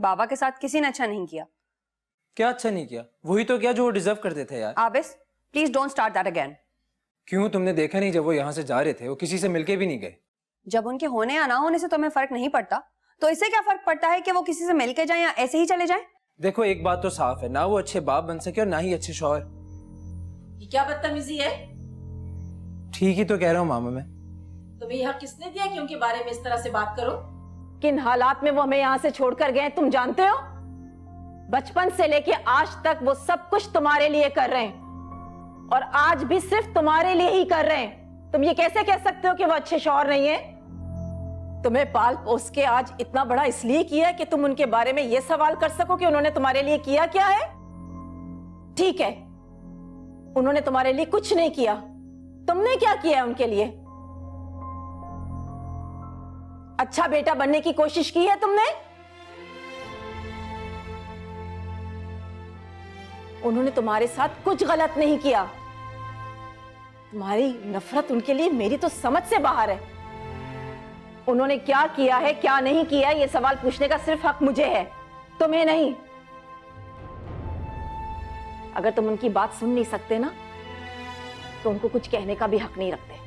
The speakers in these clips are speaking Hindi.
बाबा के साथ किसी ने अच्छा नहीं किया। क्या अच्छा नहीं किया? वही तो किया जो वो डिजर्व करते थे यार। Abis, please don't start that again. क्यों, तुमने देखा नहीं जब वो यहाँ से जा रहे थे वो किसी से मिलके भी नहीं गए? जब उनके होने या ना होने से तुम्हें फर्क नहीं पड़ता तो इससे क्या फर्क पड़ता है कि वो किसी से मिलके जाए या ऐसे ही चले जाए? देखो एक बात तो साफ है, ना वो अच्छे बाप बन सके और ना ही अच्छे शौहर। ये क्या बदतमीजी है? ठीक ही तो कह रहा हूँ मामा मैं। तुम्हें यहाँ किसने दिया कि उनके बारे में इस तरह से बात करो? किन हालात में वो हमें यहाँ से छोड़कर गए तुम जानते हो? बचपन से लेके आज तक वो सब कुछ तुम्हारे लिए कर रहे हैं और आज भी सिर्फ तुम्हारे लिए ही कर रहे हैं। तुम ये कैसे कह सकते हो कि वो अच्छे शौहर नहीं है? तुम्हें पाल पोस के आज इतना बड़ा इसलिए किया है कि तुम उनके बारे में ये सवाल कर सको कि उन्होंने तुम्हारे लिए किया क्या है? ठीक है, उन्होंने तुम्हारे लिए कुछ नहीं किया, तुमने क्या किया है उनके लिए? अच्छा बेटा बनने की कोशिश की है तुमने? उन्होंने तुम्हारे साथ कुछ गलत नहीं किया। तुम्हारी नफरत उनके लिए मेरी तो समझ से बाहर है। उन्होंने क्या किया है क्या नहीं किया ये सवाल पूछने का सिर्फ हक मुझे है, तुम्हें नहीं। अगर तुम उनकी बात सुन नहीं सकते ना तो उनको कुछ कहने का भी हक नहीं रखते।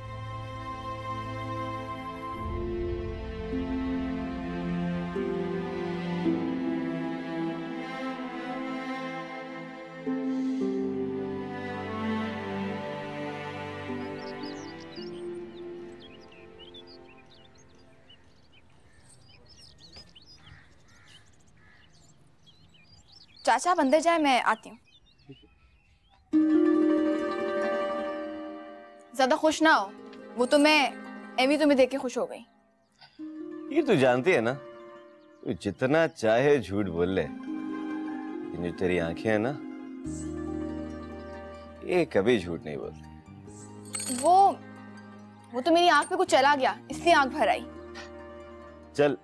चाचा आप अंदर जाए, मैं आती हूँ। ज्यादा खुश ना हो, वो तो मैं एमी तुम्हें देख के खुश हो गई। ये तू जानती है ना, तू जितना चाहे झूठ बोल ले, लेकिन जो तेरी आंखें हैं ना, ये कभी झूठ नहीं बोलती। वो तो मेरी आंख पे कुछ चला गया इसलिए आंख भर आई। चल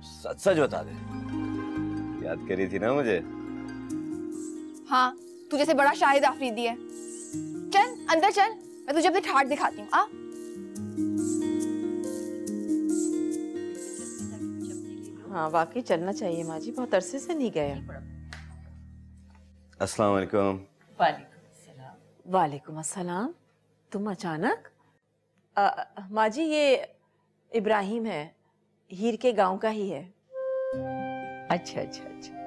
सच सच बता दे, याद करी थी ना मुझे? हाँ, तू जैसे बड़ा शाहिद आफरीदी है। चल अंदर चल, मैं तुझे अपने ठाट दिखाती हूँ। आ हाँ वाकई चलना चाहिए माँ जी, बहुत अरसे से नहीं गए। अस्सलाम वालेकुम। वालेकुम अस्सलाम। तुम अचानक? माँ जी ये इब्राहिम है, हीर के गांव का ही है। अच्छा अच्छा अच्छा।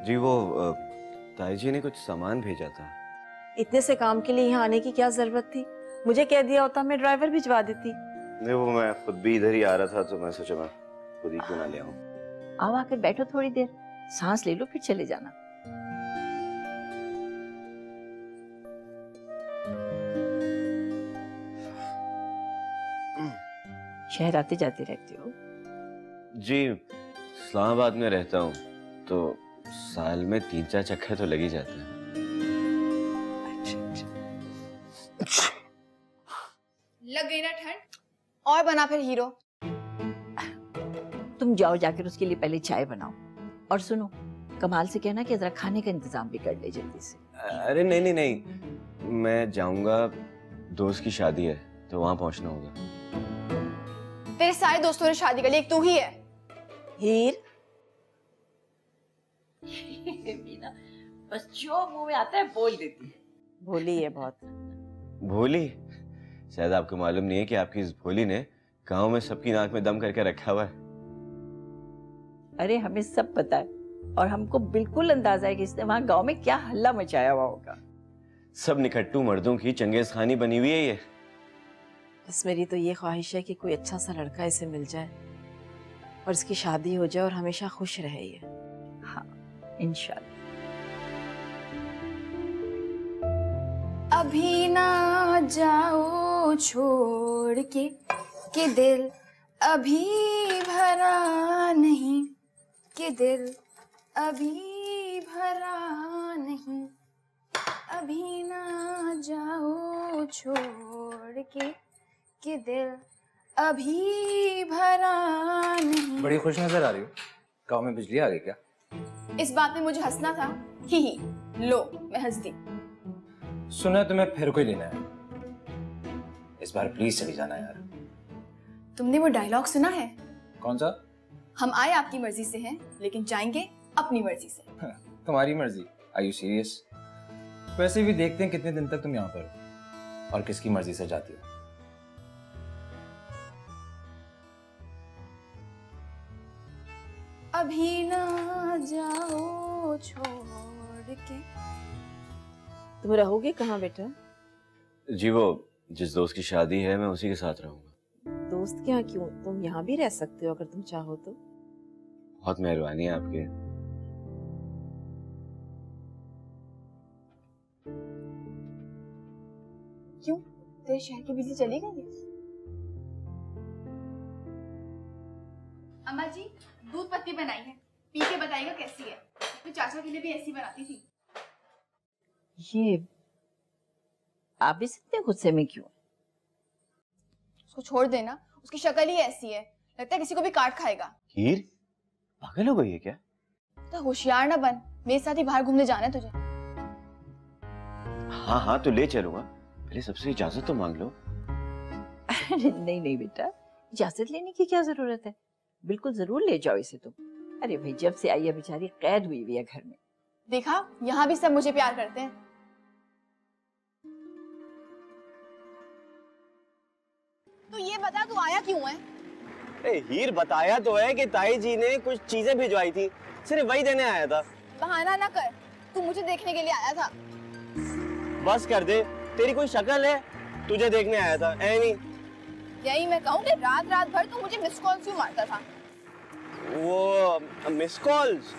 जी वो ताई जी ने कुछ सामान भेजा था। इतने से काम के लिए यहाँ आने की क्या जरूरत थी? मुझे कह दिया होता मैं ड्राइवर भिजवा देती। नहीं वो मैं खुद भी इधर ही आ रहा था तो मैं सोचा मैं खुद ही क्यों ना ले आऊं। आओ आकर बैठो थोड़ी देर, सांस ले लो फिर चले जाना। शहर आते जाते रहते हो? जी इस्लामाबाद में रहता हूँ तो साल में 3-4 चक्कर तो लग ही जाते हैं। लग गई ना ठंड? और बना फिर हीरो। तुम जाओ जाकर उसके लिए पहले चाय बनाओ, और सुनो कमाल से कहना कि जरा खाने का इंतजाम भी कर ले जल्दी से। अरे नहीं नहीं नहीं, मैं जाऊंगा, दोस्त की शादी है तो वहां पहुंचना होगा। तेरे सारे दोस्तों ने शादी कर ली, एक तू ही है। हीर मीना बस जो मुंह में आता है बोल देती है। भोली है बहुत। भोली? शायद आपको मालूम नहीं है कि आपकी इस भोली ने गांव में सबकी नाक में दम करके रखा हुआ है। अरे हमें सब पता है और हमको बिल्कुल अंदाजा है कि इसने वहां गांव में क्या हल्ला मचाया हुआ होगा। सब निकट्टू मर्दों की चंगेज खानी बनी हुई है ये। बस मेरी तो ये ख्वाहिश है कि कोई अच्छा सा लड़का इसे मिल जाए और इसकी शादी हो जाए और हमेशा खुश रहे ये। हाँ इंशाल्लाह। अभी ना जाओ छोड़ के दिल अभी भरा नहीं, कि दिल अभी भरा नहीं, अभी ना जाओ छोड़ के दिल अभी भरा नहीं। बड़ी खुश नजर आ रही हो, गाँव में बिजली आ गई क्या? इस बात में मुझे हंसना था, ही लो मैं हंस दी। सुना तुम्हें फिर कोई लेना है, इस बार प्लीज चली जाना यार। तुमने वो डायलॉग सुना है? कौन सा? हम आए आपकी मर्जी से हैं, लेकिन जाएंगे अपनी मर्जी से। तुम्हारी मर्जी? Are you serious? वैसे भी देखते हैं कितने दिन तक तुम यहाँ पर हो और किसकी मर्जी से जाती हो। अभी ना जाओ छोड़ के। तुम रहोगे कहाँ बेटा? जी वो जिस दोस्त की शादी है मैं उसी के साथ रहूंगा। दोस्त के यहाँ क्यों? तुम यहाँ भी रह सकते हो अगर तुम चाहो तो। बहुत मेहरबानी है आपकी। क्यों, तेरे शहर की बिजली चली गई? अम्मा जी दूध पत्ती बनाई है, पी के बताइएगा कैसी है। मैं चाचा के लिए भी ऐसी बनाती थी। ये आप भी इतने गुस्से में क्यों? उसको छोड़ देना, उसकी शक्ल ही ऐसी है, लगता है किसी को भी काट खाएगा। हीर पागल हो गई है क्या? तो होशियार ना बन, मेरे साथ ही बाहर घूमने जाना है तुझे। हाँ हाँ तो ले चलूंगा, पहले सबसे इजाजत तो मांग लो। अरे नहीं नहीं बेटा, इजाजत लेने की क्या जरूरत है, बिल्कुल जरूर ले जाओ इसे तुम। अरे भाई जब से आई है बेचारी कैद हुई हुई है घर में। देखा, यहाँ भी सब मुझे प्यार करते हैं। तो ये बता तू आया क्यों है? अरे हीर बताया तो है कि ताई जी ने कुछ चीजें भिजवाई थी, सिर्फ वही देने आया था। बहाना ना कर, तू मुझे देखने के लिए आया था। बस कर दे, तेरी कोई शक्ल है, तुझे देखने आया था। नहीं यही मैं कहूँ कि रात रात भर तू मुझे मिस कॉल क्यों मारता था? वो मिस कॉल्स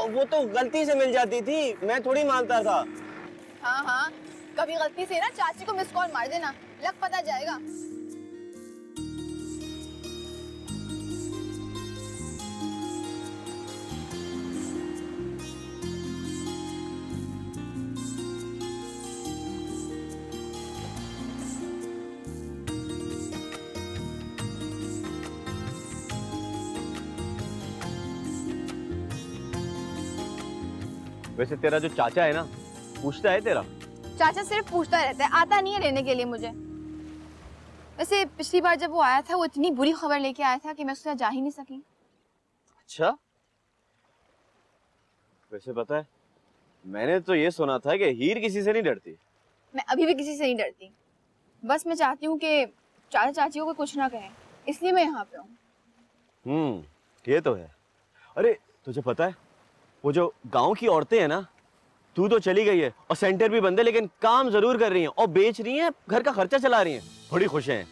वो तो गलती से मिल जाती थी, मैं थोड़ी मानता था। हाँ हाँ, कभी गलती से ना चाची को मिस कॉल मार देना, लग पता जाएगा। वैसे तेरा जो चाचा है ना, पूछता है तेरा? चाचा सिर्फ पूछता रहता है, आता नहीं है लेने के लिए मुझे। वैसे पिछली बार जब वो आया था, वो इतनी बुरी खबर लेके आया था कि मैं उसके साथ जा ही नहीं सकी। अच्छा, वैसे पता है मैंने तो ये सुना था कि हीर किसी से नहीं डरती। मैं अभी भी किसी से नहीं डरती, बस मैं चाहती हूँ कि चाचा चाची को कुछ ना कहें, इसलिए मैं यहाँ पे हूँ। ये तो है। अरे तुझे पता है वो जो गांव की औरतें हैं ना, तू तो चली गई है और सेंटर भी बंद है, लेकिन काम जरूर कर रही हैं और बेच रही हैं, घर का खर्चा चला रही हैं, बड़ी खुश हैं।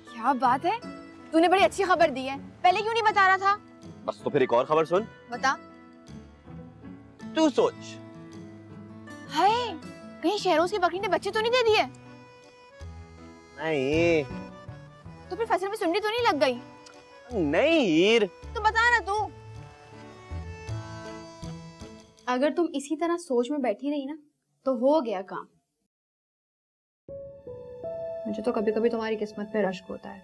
क्या बात है, तूने बड़ी अच्छी खबर दी है, पहले क्यों नहीं बता रहा था? बस तो फिर एक और खबर सुन। बता। तू सोच, हाय, कहीं शहरोज की बकरी ने बच्चे तो नहीं दे दिए? नहीं। तो फिर फसल में सुंडी तो नहीं लग गई? नहीं हीर। तो बता ना तू। अगर तुम इसी तरह सोच में बैठी रही ना, तो हो गया काम। मुझे तो कभी कभी तुम्हारी किस्मत पे रश्क होता है।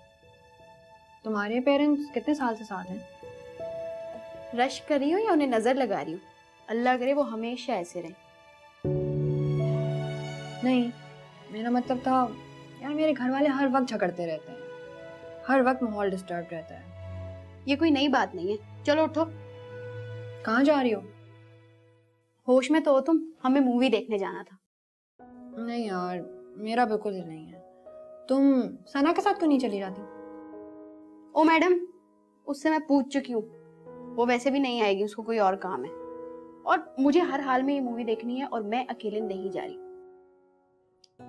तुम्हारे पेरेंट्स कितने साल से साथ हैं? रश्क कर रही हो या उन्हें नजर लगा रही हो? अल्लाह करे वो हमेशा ऐसे रहे। नहीं, मेरा मतलब था यार, मेरे घर वाले हर वक्त झगड़ते रहते हैं, हर वक्त माहौल डिस्टर्ब रहता है। ये कोई नई बात नहीं है। चलो उठो। कहाँ जा रही हो? होश में तो हो तुम, हमें मूवी देखने जाना था। नहीं यार, मेरा बिल्कुल दिल नहीं है। तुम सना के साथ क्यों नहीं चली जाती? ओ मैडम, उससे मैं पूछ चुकी हूँ, वो वैसे भी नहीं आएगी, उसको कोई और काम है। और मुझे हर हाल में ये मूवी देखनी है और मैं अकेले नहीं जा रही।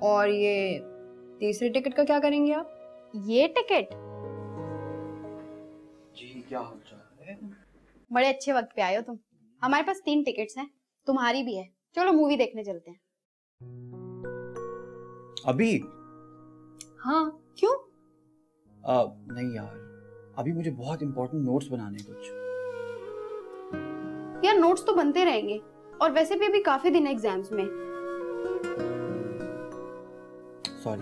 और ये तीसरे टिकट का क्या करेंगे आप? ये टिकट? जी क्या हालचाल है? बड़े अच्छे वक्त पे आए हो तुम। हमारे पास 3 टिकट्स हैं, तुम्हारी भी है। चलो मूवी देखने चलते हैं। अभी? हाँ, क्यों? नहीं यार, अभी मुझे बहुत इंपॉर्टेंट नोट्स बनाने हैं कुछ। यार नोट्स तो बनते रहेंगे, और वैसे भी अभी काफी दिन है एग्जाम्स में। सॉरी,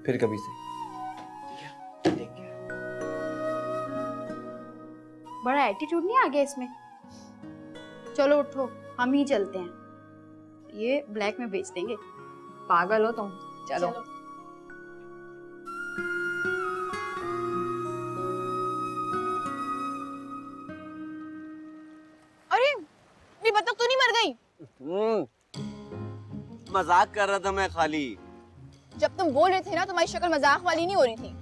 फिर कभी से। ठीक है। बड़ा एटीट्यूड नहीं आ गया इसमें? चलो उठो, हम ही चलते हैं। ये ब्लैक में बेच देंगे। पागल हो तुम। चलो। चलो। . . . . . . . . . . . . . . . . . . . . . . . . . . . . . . . . . . . . . . . . . . . . . . . . . . . .. .. . . . मजाक कर रहा था मैं खाली। जब तुम बोल रहे थे ना, तुम्हारी शक्ल मजाक वाली नहीं हो रही थी।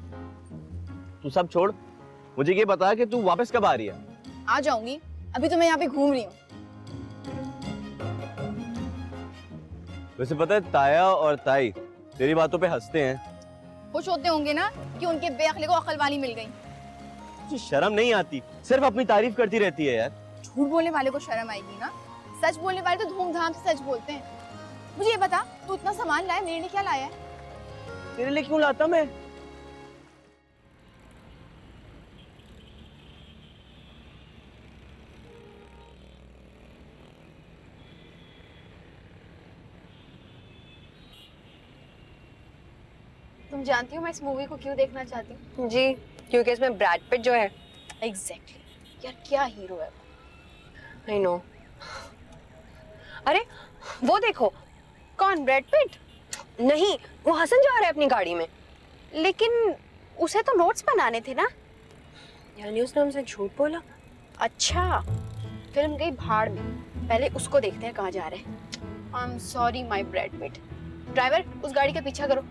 तू सब छोड़, मुझे ये बता कि तू वापस कब आ रही है? आ जाऊंगी, अभी तो मैं यहाँ पे घूम रही हूँ। वैसे पता है, ताया और ताई तेरी बातों पे हंसते हैं। खुश होते होंगे ना कि उनके बेअक्ले को अक्ल वाली मिल गई। तुझे शर्म नहीं आती? सिर्फ अपनी तारीफ करती रहती है यार। झूठ बोलने वाले को शर्म आएगी ना, सच बोलने वाले तो धूमधाम से सच बोलते हैं। मुझे ये बता, तू इतना सामान लाया, मेरे लिए क्या लाया है? तेरे लिए क्यों लाता मैं? तुम जानती हो मैं इस मूवी को क्यों देखना चाहती हूँ? जी, क्योंकि इसमें ब्रैड पिट जो है। एग्जैक्टली यार, क्या हीरो है। I know. अरे वो देखो। कौन, ब्रैड पिट? नहीं, वो हसन जा रहा है अपनी गाड़ी में। लेकिन उसे तो नोट्स बनाने थे ना। यानी उसने हमसे झूठ बोला। अच्छा, फिल्म गई भाड़ में, पहले उसको देखते हैं कहाँ जा रहे हैं। I am sorry my Brad Pitt. Driver, उस गाड़ी का पीछा करो।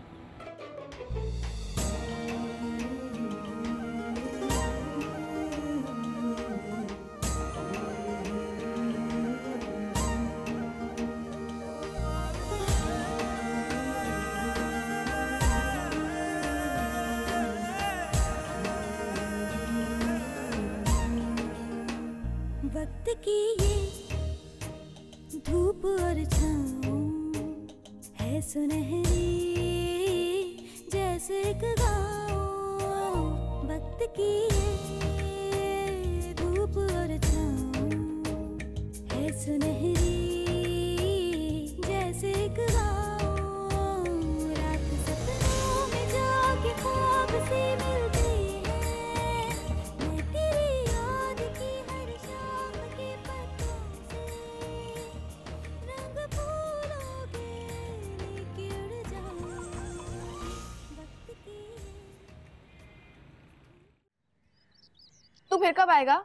वक्त की ये धूप और छाँव है सुनहरी जैसे एक गाँव। वक्त की ये धूप और छाँव है सुनहरी जैसे एक गाँव। रात सपनों में जाके ख्वाब से मिलती है, मैं तेरी याद की हर शाम के पत्तों से रंग फूलों के लेके उड़ जाऊं। वक्त की तू फिर कब आएगा?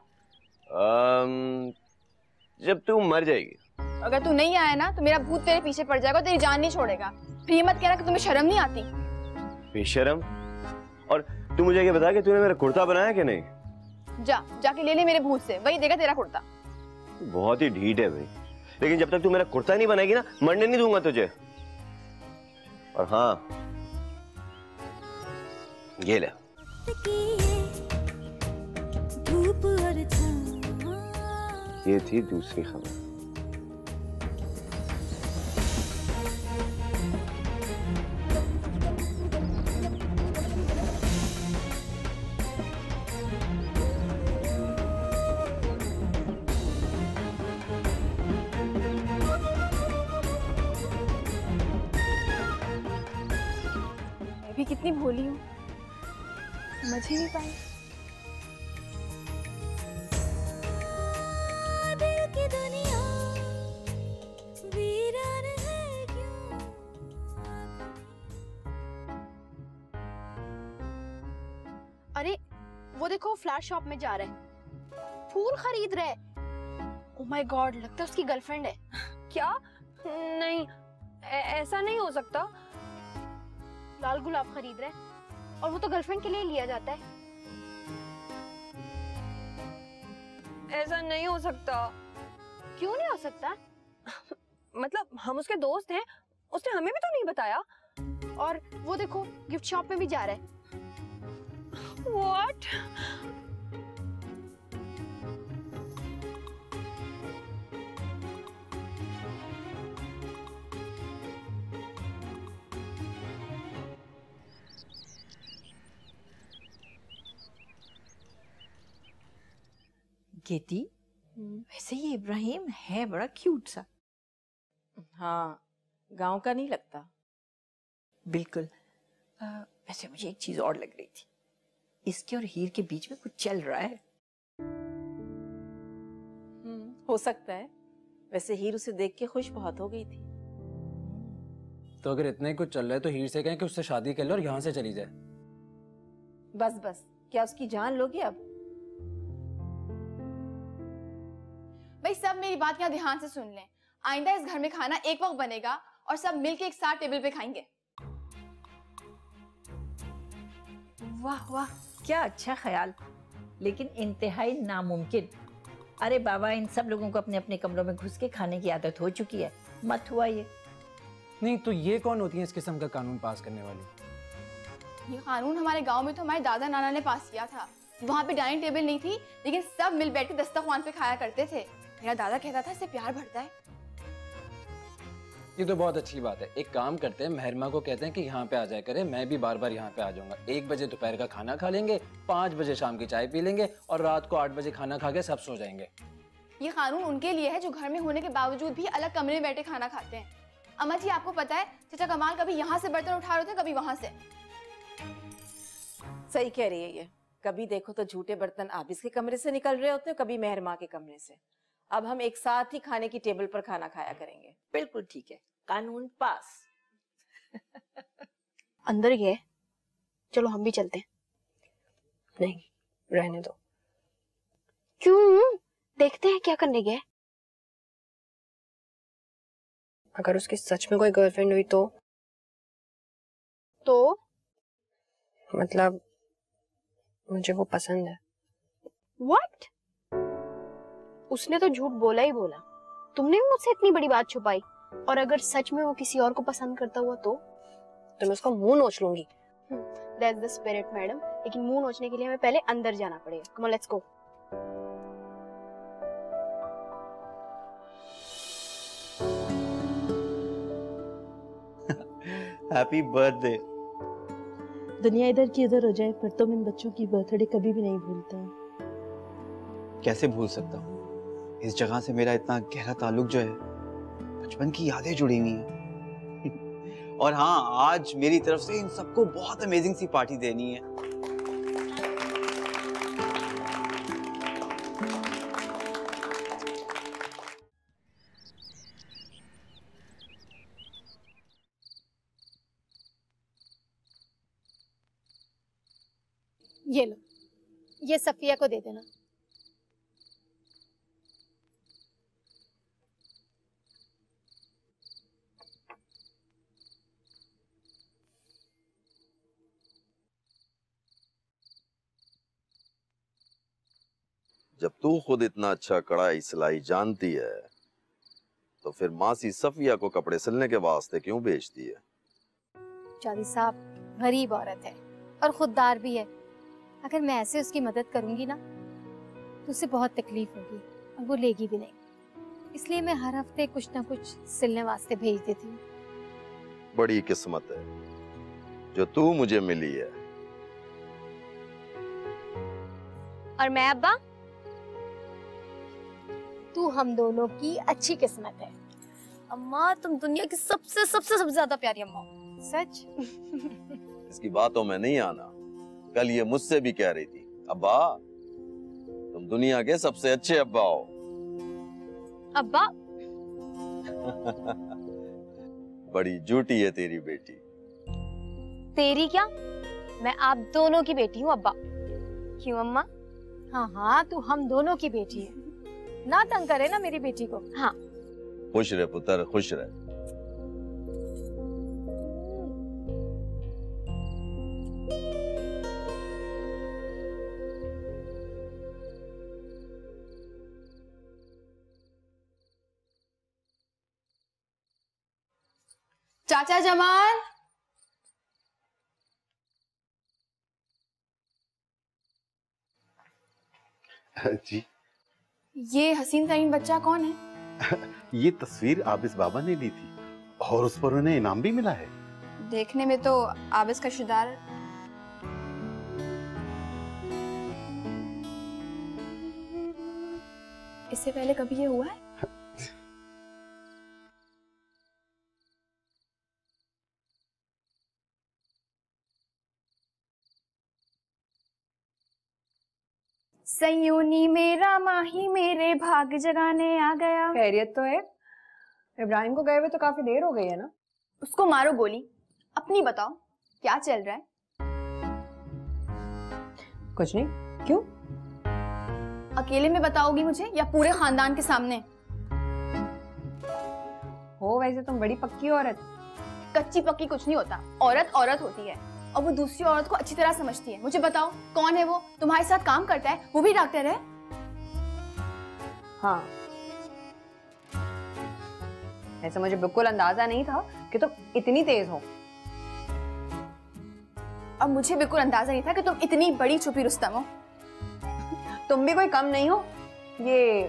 जब तू मर जाएगी। अगर तू नहीं आया ना तो मेरा भूत तेरे पीछे पड़ जाएगा, तेरी जान नहीं छोड़ेगा। फिर ये मत कहना कि तुम्हें शर्म नहीं आती। बेशरम। और तू मुझे ये बता कि तूने मेरा कुर्ता बनाया कि नहीं? जाके ले ले मेरे भूत से, वही देगा तेरा कुर्ता। बहुत ही ढीठ है भाई, लेकिन जब तक तू मेरा कुर्ता नहीं बनाएगी ना, मरने नहीं दूंगा तुझे। और हाँ, ये ले। धूप और छाँव ये थी दूसरी खबर। मैं भी कितनी भोली हूँ, समझ ही नहीं पाई। दिल की दुनिया वीरान है क्यों। अरे वो देखो, फ्लावर शॉप में जा रहे हैं, फूल खरीद रहे हैं। ओह माय गॉड, लगता है उसकी गर्लफ्रेंड है। क्या? नहीं, ऐसा नहीं हो सकता। लाल गुलाब खरीद रहे हैं, और वो तो गर्लफ्रेंड के लिए लिया जाता है। ऐसा नहीं हो सकता। क्यों नहीं हो सकता? मतलब हम उसके दोस्त हैं, उसने हमें भी तो नहीं बताया। और वो देखो, गिफ्ट शॉप में भी जा रहे हैं। What? गेटी, वैसे ये इब्राहिम है बड़ा क्यूट सा। हाँ, गांव का नहीं लगता। बिल्कुल। वैसे मुझे एक चीज और लग रही थी, इसके और हीर के बीच में कुछ चल रहा है। हो सकता है। वैसे हीर उसे देख के खुश बहुत हो गई थी। तो अगर इतना ही कुछ चल रहा है तो हीर से कहें कि उससे शादी कर ले और यहाँ से चली जाए। बस बस, क्या उसकी जान लोगे अब? भाई सब मेरी बात यहाँ ध्यान से सुन लें। आइंदा इस घर में खाना एक वक्त बनेगा और सब मिलके एक साथ टेबल पे खाएंगे। वाह वाह, क्या अच्छा ख्याल, लेकिन इंतहाई नामुमकिन। अरे बाबा, इन सब लोगों को अपने अपने कमरों में घुस के खाने की आदत हो चुकी है, मत हुआ ये। नहीं तो ये कौन होती है इस किस्म का कानून पास करने वाली? ये कानून हमारे गांव में तो हमारे दादा नाना ने पास किया था। वहाँ पे डाइनिंग टेबल नहीं थी, लेकिन सब मिल बैठ के दस्तरख्वान पे खाया करते थे। मेरा दादा कहता था इससे प्यार बढ़ता है। ये तो बहुत अच्छी बात है। एक काम करते हैं, मेहरमा को कहते हैं कि यहाँ पे आ जाया करे, मैं भी बार बार यहाँ पे आ जाऊंगा। 1 बजे दोपहर का खाना खा लेंगे, 5 बजे शाम की चाय पी लेंगे और रात को 8 बजे खाना खा के सब सो जाएंगे। ये कानून उनके लिए है जो घर में होने के बावजूद भी अलग कमरे में बैठे खाना खाते हैं। अम्मा जी, आपको पता है चाचा कमाल कभी यहाँ से बर्तन उठा रहे थे, कभी वहां से। सही कह रही है ये। कभी देखो तो झूठे बर्तन आबिस के कमरे से निकल रहे होते हैं, कभी मेहरमा के कमरे से। अब हम एक साथ ही खाने की टेबल पर खाना खाया करेंगे। बिल्कुल ठीक है, कानून पास। अंदर गए, चलो हम भी चलते हैं। नहीं, रहने दो। क्यों? देखते हैं क्या करने गए। अगर उसकी सच में कोई गर्लफ्रेंड हुई तो मतलब मुझे वो पसंद है। What? उसने तो झूठ बोला ही बोला। तुमने भी मुझसे इतनी बड़ी बात छुपाई। और अगर सच में वो किसी और को पसंद करता हुआ तो मैं उसका मुंह नोच लूंगी। That's the spirit, madam. लेकिन मुंह नोचने के लिए हमें पहले अंदर जाना पड़ेगा। Come on, let's go। Happy birthday. दुनिया इधर की इधर हो जाए पर तुम इन बच्चों की बर्थडे कभी भी नहीं भूलते हैं। कैसे भूल सकता हूँ? इस जगह से मेरा इतना गहरा ताल्लुक जो है, बचपन की यादें जुड़ी हुई हैं। और हाँ, आज मेरी तरफ से इन सबको बहुत अमेजिंग सी पार्टी देनी है। ये लो, ये सफिया को दे देना। जब तू खुद इतना अच्छा कढ़ाई सिलाई जानती है तो फिर मासी सफिया को कपड़े सिलने के वास्ते क्यों भेजती है? चौधरी साहब गरीब औरत है और खुददार भी है। अगर मैं ऐसे उसकी मदद करूंगी ना तो उसे बहुत तकलीफ होगी और वो लेगी भी नहीं। इसलिए मैं हर हफ्ते कुछ ना कुछ सिलने वास्ते भेज देती हूँ। बड़ी किस्मत है जो तू मुझे मिली है। और मैं अब्बा, तू हम दोनों की अच्छी किस्मत है। अम्मा, तुम दुनिया की सबसे सबसे सबसे ज्यादा प्यारी अम्मा हो। सच? इसकी बातों में नहीं आना। कल ये मुझसे भी कह रही थी, अब्बा तुम दुनिया के सबसे अच्छे अब्बा हो। अब्बा बड़ी झूठी है तेरी बेटी। तेरी क्या, मैं आप दोनों की बेटी हूँ अब्बा। क्यों अम्मा? हाँ हाँ, तू हम दोनों की बेटी है। ना तंग करे ना मेरी बेटी को। हाँ, खुश रहे पुत्र, खुश रहे। चाचा जमाल, जी, ये हसीन तरीन बच्चा कौन है? ये तस्वीर आबिस बाबा ने ली थी और उस पर उन्हें इनाम भी मिला है। देखने में तो आबिस का रिश्तेदार। इससे पहले कभी ये हुआ है? सयूनी मेरा माही मेरे भाग जगाने आ गया। खैरियत तो है। इब्राहिम को गए हुए तो काफी देर हो गई है ना। उसको मारो गोली, अपनी बताओ क्या चल रहा है? कुछ नहीं। क्यों? अकेले में बताओगी मुझे या पूरे खानदान के सामने? हो वैसे तुम बड़ी पक्की औरत। कच्ची पक्की कुछ नहीं होता, औरत औरत होती है और वो दूसरी औरत को अच्छी तरह समझती है। मुझे बताओ कौन है वो? तुम्हारे साथ काम करता है, वो भी डॉक्टर है? हाँ, ऐसा मुझे बिल्कुल अंदाजा नहीं था कि तुम इतनी तेज हो। और मुझे बिल्कुल अंदाजा नहीं था कि तुम इतनी बड़ी छुपी रुस्तम हो। तुम भी कोई कम नहीं हो। ये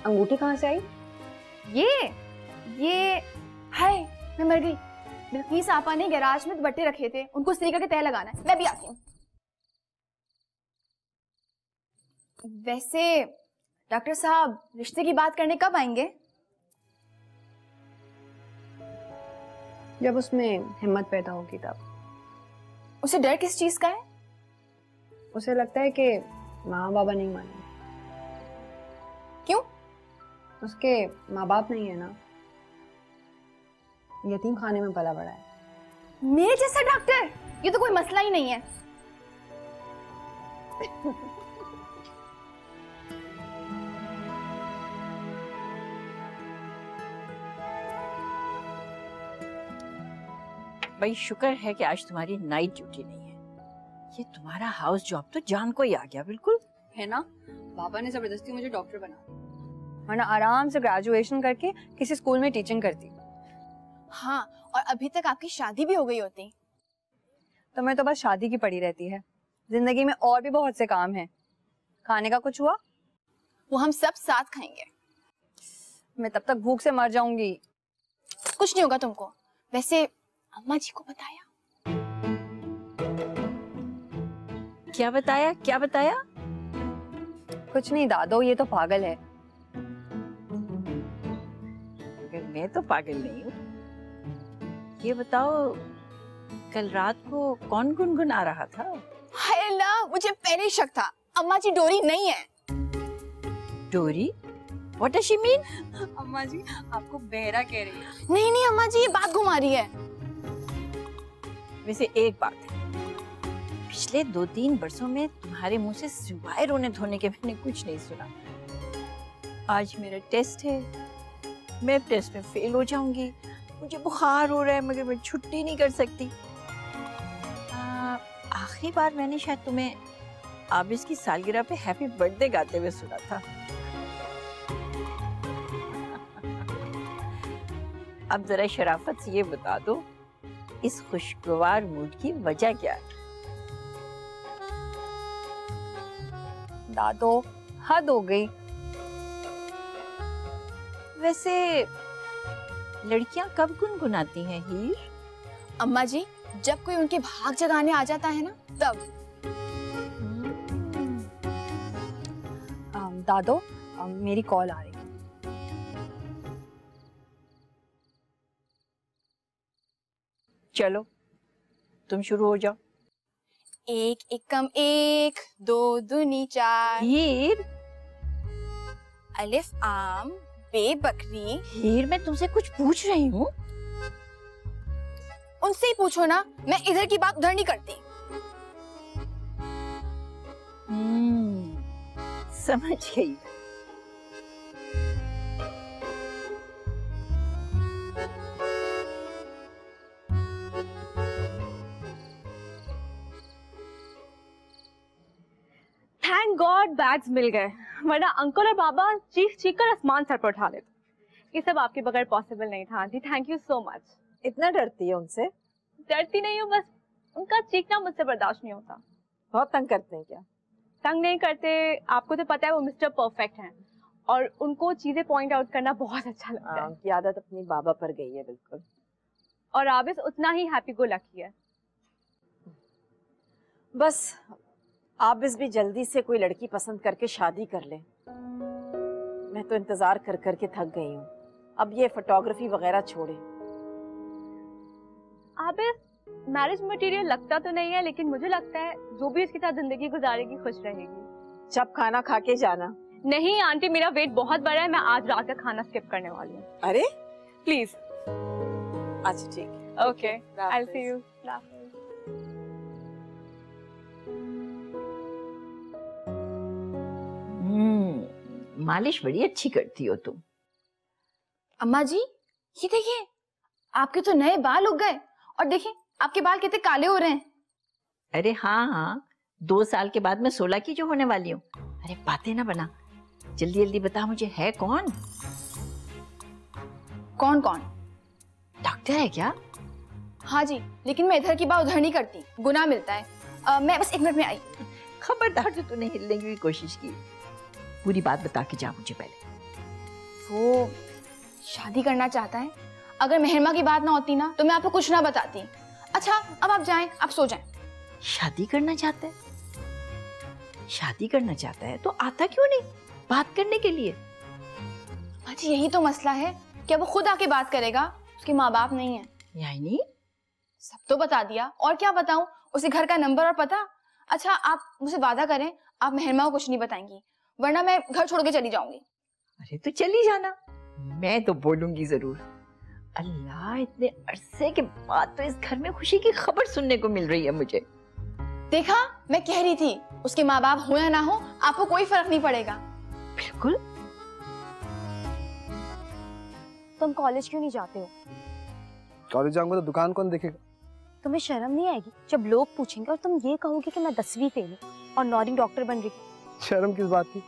अंगूठी कहाँ से आई? ये हाय, मैं मर गई। बिल्किस आपा ने गैराज में दुपट्टे रखे थे, उनको इस्त्री करके तय लगाना है। मैं भी आती हूँ। वैसे डॉक्टर साहब रिश्ते की बात करने कब आएंगे? जब उसमें हिम्मत पैदा होगी तब। उसे डर किस चीज का है? उसे लगता है कि माँ बाबा नहीं मानेंगे। क्यों? उसके माँ बाप नहीं है ना, यतीम खाने में पला बड़ा है। मेरे जैसा डॉक्टर? ये तो कोई मसला ही नहीं है। भाई शुक्र है कि आज तुम्हारी नाइट ड्यूटी नहीं है। ये तुम्हारा हाउस जॉब तो जान को ही आ गया बिल्कुल। है ना, पापा ने जबरदस्ती मुझे डॉक्टर बना, वरना आराम से ग्रेजुएशन करके किसी स्कूल में टीचिंग करती। हाँ, और अभी तक आपकी शादी भी हो गई होती। तुम्हें तो बस शादी की पड़ी रहती है, जिंदगी में और भी बहुत से काम हैं। खाने का कुछ हुआ? वो हम सब साथ खाएंगे। मैं तब तक भूख से मर जाऊंगी। कुछ नहीं होगा तुमको। वैसे अम्मा जी को बताया? क्या बताया? क्या बताया? कुछ नहीं दादो, ये तो पागल है। अगर मैं तो पागल नहीं हूँ। ये बताओ कल रात को कौन गुनगुना रहा था? हाय अल्लाह, मुझे पहले ही शक था। अम्मा जी डोरी नहीं है। डोरी? What does she mean? अम्मा जी आपको बहरा कह रही है। नहीं नहीं अम्मा जी, ये बात घुमा रही है। वैसे एक बात है, पिछले 2-3 वर्षों में तुम्हारे मुंह से सिवाय रोने धोने के मैंने कुछ नहीं सुना। आज मेरा टेस्ट है, मैं टेस्ट में फेल हो जाऊंगी। मुझे बुखार हो रहा है मगर मैं छुट्टी नहीं कर सकती। आखिरी बार मैंने शायद तुम्हें आबिस की सालगिरह पे हैप्पी बर्थडे गाते हुए सुना था। अब जरा शराफत से ये बता दो, इस खुशगवार मूड की वजह क्या है? दादो हद हो गई। वैसे लड़कियां कब गुनगुनाती हैं हीर? अम्मा जी जब कोई उनके भाग जगाने आ जाता है ना, तब। दादो मेरी कॉल आ रही है। चलो तुम शुरू हो जाओ। एक एकम एक, दो दूनी चार। हीर? अलिफ आम, बे बकरी। हीर मैं तुमसे कुछ पूछ रही हूँ। उनसे ही पूछो ना, मैं इधर की बात उधर नहीं करती। समझ गई। थैंक गॉड बैग्स मिल गए, वरना अंकल और बाबा चीख चीख कर आसमान सर पर उठा लेते। ये सब आपके बगैर पॉसिबल नहीं था aunty, thank you so much. इतना डरती है उनसे? डरती नहीं हूँ, बस उनका चीखना मुझसे बर्दाश्त नहीं होता। बहुत तंग करते हैं क्या? तंग नहीं करते, आपको तो पता है वो मिस्टर परफेक्ट हैं और उनको चीजें पॉइंट आउट करना बहुत अच्छा लगता है। उनकी आदत अपनी बाबा पर गई है बिल्कुल। और आबिस उतना ही हैप्पी गो लकी है। बस आबिस भी जल्दी से कोई लड़की पसंद करके शादी कर ले। मैं तो इंतजार कर कर के थक गई हूँ, अब ये फोटोग्राफी वगैरह छोड़े। आबिस मैरिज मटेरियल लगता तो नहीं है, लेकिन मुझे लगता है जो भी इसके साथ जिंदगी गुजारेगी खुश रहेगी। जब खाना खा के जाना। नहीं आंटी, मेरा वेट बहुत बड़ा है, मैं आज रात का खाना स्किप करने वाली हूँ। अरे प्लीज। अच्छा ठीक है, okay, I will see you. मालिश बड़ी अच्छी करती हो तुम। अम्मा जी ये देखिए, आपके तो नए बाल उग गए, और देखिए आपके बाल कितने काले हो रहे हैं। अरे हाँ हाँ, 2 साल के बाद मैं 16 की जो होने वाली हूँ। अरे बातें ना बना, जल्दी जल्दी बता मुझे, है कौन? कौन कौन? डॉक्टर है क्या? हाँ जी, लेकिन मैं इधर की बात उधर नहीं करती, गुनाह मिलता है। मैं बस 1 मिनट में आई। खबरदार जो तूने हिलने की कोशिश की। पूरी बात बता के जा मुझे पहले। वो शादी करना चाहता है। अगर मेहरमा की बात ना होती ना तो मैं आपको कुछ ना बताती। अच्छा अब आप जाएं, आप सो जाएं। शादी करना चाहता है? शादी करना चाहता है तो आता क्यों नहीं बात करने के लिए? जी यही तो मसला है, क्या वो खुद आके बात करेगा? उसके माँ बाप नहीं है। यानी सब तो बता दिया, और क्या बताऊं? उसे घर का नंबर और पता। अच्छा आप मुझसे वादा करें, आप मेहरमा को कुछ नहीं बताएंगी, वरना मैं घर छोड़ के चली जाऊंगी। अरे तो चली जाना, मैं तो बोलूंगी जरूर। अल्लाह, इतने अरसे के बाद तो इस घर में खुशी की खबर सुनने को मिल रही है मुझे। देखा, मैं कह रही थी, उसके माँ बाप हो या ना हो आपको कोई फर्क नहीं पड़ेगा। बिल्कुल। तुम कॉलेज क्यों नहीं जाते हो? कॉलेज जाऊंगा तो दुकान कौन देखेगा? तुम्हें शर्म नहीं आएगी जब लोग पूछेंगे और तुम ये कहोगे कि मैं 10वीं फेल हूँ और नौरीन डॉक्टर बन रही? शर्म किस बात की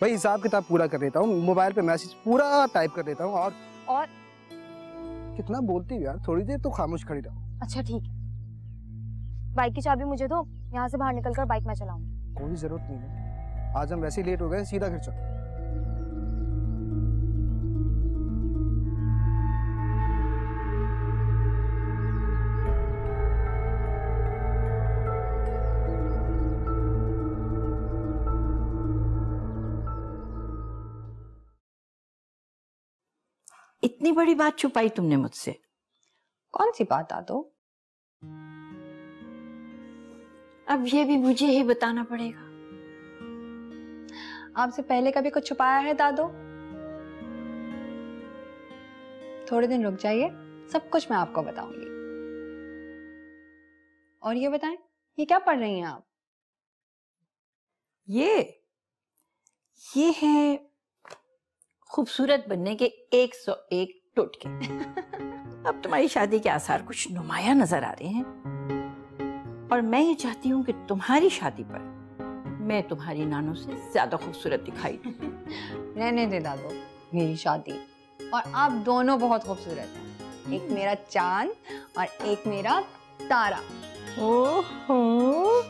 भाई, हिसाब किताब पूरा कर लेता हूँ, मोबाइल पे मैसेज पूरा टाइप कर लेता हूँ। और कितना बोलती है यार, थोड़ी देर तो खामोश खड़ी रहो। अच्छा ठीक है, बाइक की चाबी मुझे दो, यहाँ से बाहर निकलकर बाइक मैं चलाऊंगी। कोई जरूरत नहीं है, आज हम वैसे ही लेट हो गए, सीधा घर चलो। इतनी बड़ी बात छुपाई तुमने मुझसे? कौन सी बात दादो? अब ये भी मुझे ही बताना पड़ेगा। आपसे पहले कभी कुछ छुपाया है दादो? थोड़े दिन रुक जाइए, सब कुछ मैं आपको बताऊंगी। और ये बताएं, ये क्या पढ़ रही हैं आप? ये है खूबसूरत बनने के 101 टोटके। अब तुम्हारी शादी के आसार कुछ नुमाया नजर आ रहे हैं, और मैं ये चाहती हूँ कि तुम्हारी शादी पर मैं तुम्हारी नानों से ज्यादा खूबसूरत दिखाई दूं। रहने दे दादो, मेरी शादी और आप दोनों बहुत खूबसूरत हैं। एक मेरा चांद और एक मेरा तारा। ओहो,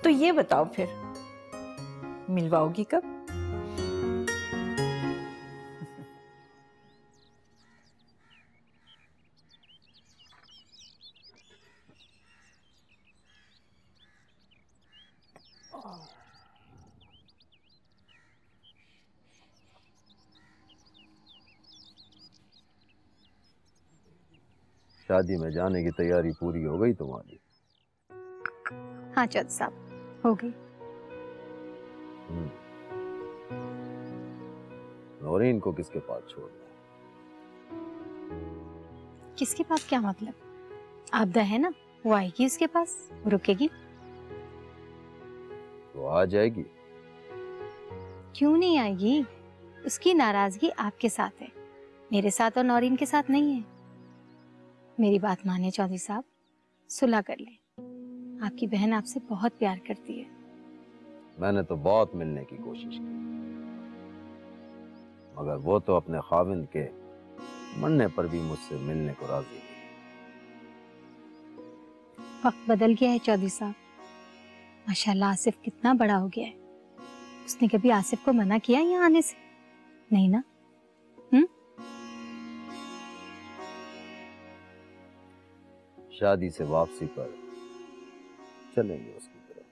तो ये बताओ फिर मिलवाओगी कब? शादी में जाने की तैयारी पूरी हो गई तुम्हारी? हाँ चौधरी साहब, हो गई। नौरीन को किसके पास छोड़ना? किसके पास क्या मतलब? आपदा है ना, वो आएगी उसके पास, वो रुकेगी। तो आ जाएगी। क्यों नहीं आएगी? उसकी नाराजगी आपके साथ है, मेरे साथ और नौरीन के साथ नहीं है। मेरी बात माने चौधरी साहब, सुलह कर ले। आपकी बहन आपसे बहुत प्यार करती है। मैंने तो बहुत मिलने की कोशिश की, मगर वो तो अपने खाविंद के मरने पर भी मुझसे मिलने को राजी नहीं। वक्त बदल गया है चौधरी साहब। माशाल्लाह आसिफ कितना बड़ा हो गया है। उसने कभी आसिफ को मना किया यहाँ आने से? नहीं ना? शादी से वापसी पर चलेंगे उसकी तरफ।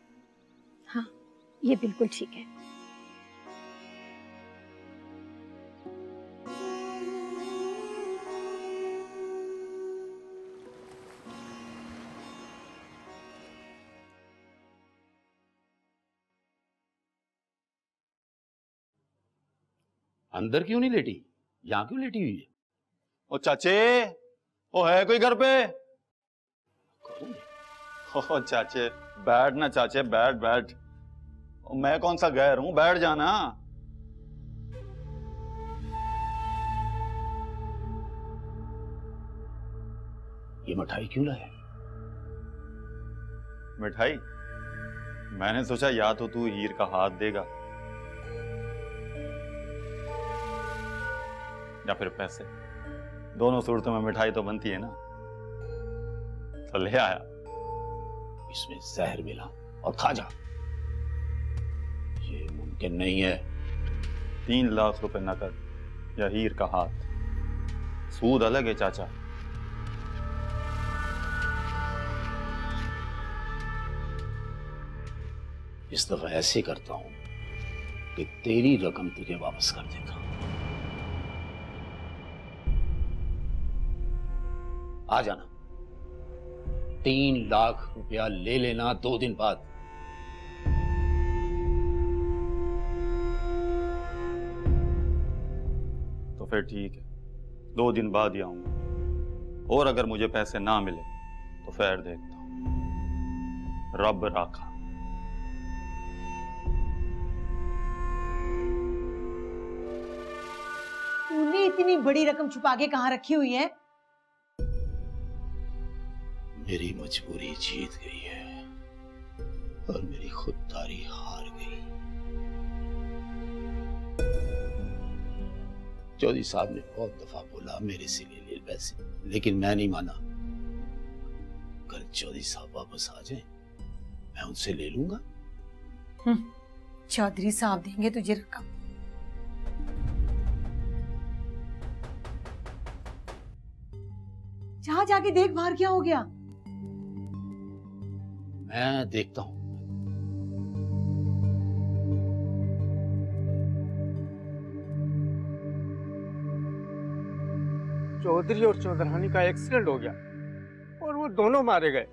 हाँ, ये बिल्कुल ठीक है। अंदर क्यों नहीं लेटी? यहाँ क्यों लेटी हुई है? ओ चाचे, ओ है कोई घर पे? ओ चाचे बैठ ना, चाचे बैठ बैठ। ओ मैं कौन सा गैर हूं, बैठ जाना। ये मिठाई क्यों लाया? मिठाई? मैंने सोचा या तो तू हीर का हाथ देगा या फिर पैसे। दोनों सूरतों में मिठाई तो बनती है ना, तो ले आया। इसमें जहर मिला और खा जा। ये मुमकिन नहीं है। 3 लाख रुपए नकद या हीर का हाथ, सूद अलग है चाचा। इस दफा ऐसे करता हूं कि तेरी रकम तुझे वापस कर देगा। आ जाना। 3 लाख रुपया ले लेना 2 दिन बाद। तो फिर ठीक है, 2 दिन बाद ही आऊंगा। और अगर मुझे पैसे ना मिले तो फिर देखता हूं। रब राखा। तूने इतनी बड़ी रकम छुपा के कहाँ रखी हुई है? मेरी मजबूरी जीत गई है और मेरी खुददारी हार गई। चौधरी साहब ने बहुत दफा बोला मेरे से ले पैसे, लेकिन मैं नहीं माना। कल चौधरी साहब वापस आ जाए, मैं उनसे ले लूंगा। चौधरी साहब देंगे तुझे रकम? जहां जाके देख बाहर क्या हो गया। मैं देखता हूं। चौधरी और चौधरानी का एक्सीडेंट हो गया और वो दोनों मारे गए।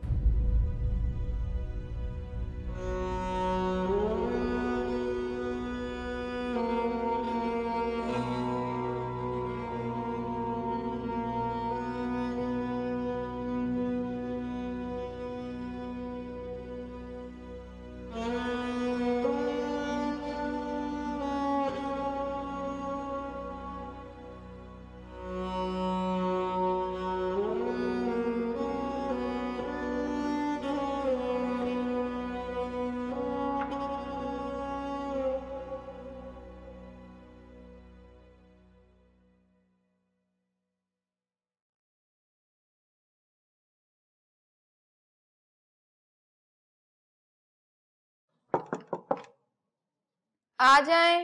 आ जाए।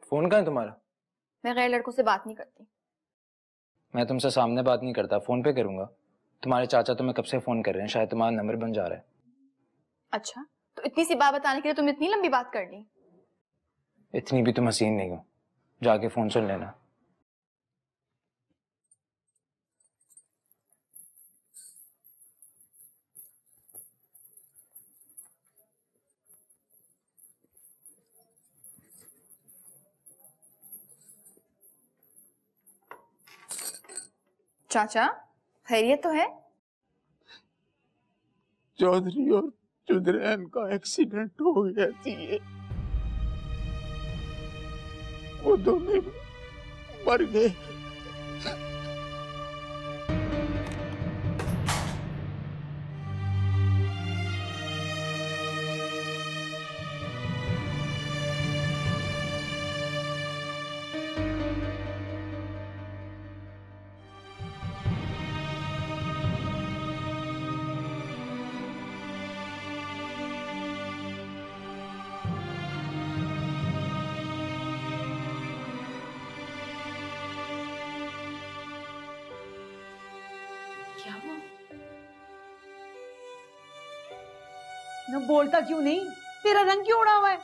फोन कहाँ है तुम्हारा? मैं गैर लड़कों से बात नहीं करती। मैं तुमसे सामने बात नहीं करता, फोन पे करूंगा। तुम्हारे चाचा तुम्हें कब से फोन कर रहे हैं, शायद तुम्हारा नंबर बन जा रहा है। अच्छा, तो इतनी सी बात बताने के लिए तुम इतनी लंबी बात कर ली? इतनी भी तुम हसीन नहीं हो, जाके फोन सुन लेना। चाचा, खैरियत तो है? चौधरी और चुदरैन का एक्सीडेंट हो गया थी। वो दोनों मर गए। क्या हुआ? न बोलता क्यों नहीं? तेरा रंग क्यों उड़ा हुआ है?